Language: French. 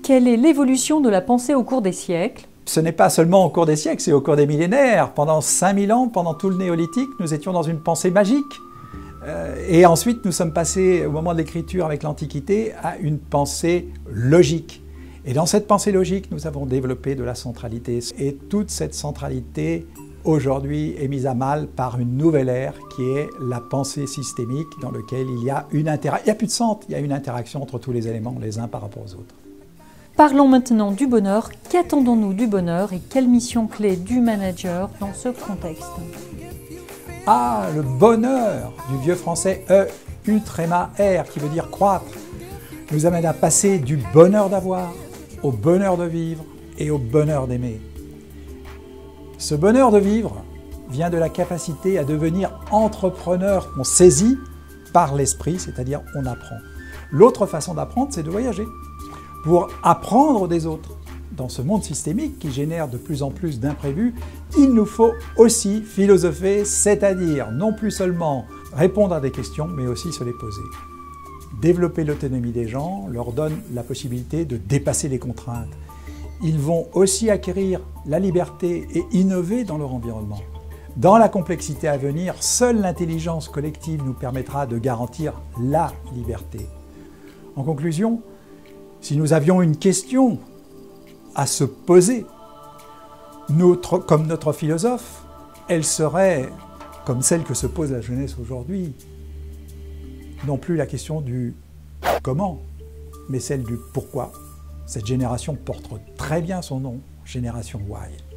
Quelle est l'évolution de la pensée au cours des siècles? Ce n'est pas seulement au cours des siècles, c'est au cours des millénaires. Pendant 5000 ans, pendant tout le néolithique, nous étions dans une pensée magique. Et ensuite, nous sommes passés, au moment de l'écriture avec l'Antiquité, à une pensée logique. Et dans cette pensée logique, nous avons développé de la centralité. Et toute cette centralité, aujourd'hui, est mise à mal par une nouvelle ère qui est la pensée systémique, dans laquelle il y a une interaction. Il n'y a plus de centre, il y a une interaction entre tous les éléments, les uns par rapport aux autres. Parlons maintenant du bonheur. Qu'attendons-nous du bonheur et quelle mission clé du manager dans ce contexte? Ah, le bonheur du vieux français E-U-R, qui veut dire croître, nous amène à passer du bonheur d'avoir au bonheur de vivre et au bonheur d'aimer. Ce bonheur de vivre vient de la capacité à devenir entrepreneur qu'on saisit par l'esprit, c'est-à-dire on apprend. L'autre façon d'apprendre, c'est de voyager, pour apprendre des autres. Dans ce monde systémique qui génère de plus en plus d'imprévus, il nous faut aussi philosopher, c'est-à-dire non plus seulement répondre à des questions, mais aussi se les poser. Développer l'autonomie des gens leur donne la possibilité de dépasser les contraintes. Ils vont aussi acquérir la liberté et innover dans leur environnement. Dans la complexité à venir, seule l'intelligence collective nous permettra de garantir la liberté. En conclusion, si nous avions une question à se poser, comme notre philosophe, elle serait comme celle que se pose la jeunesse aujourd'hui. Non plus la question du comment, mais celle du pourquoi. Cette génération porte très bien son nom, génération Y.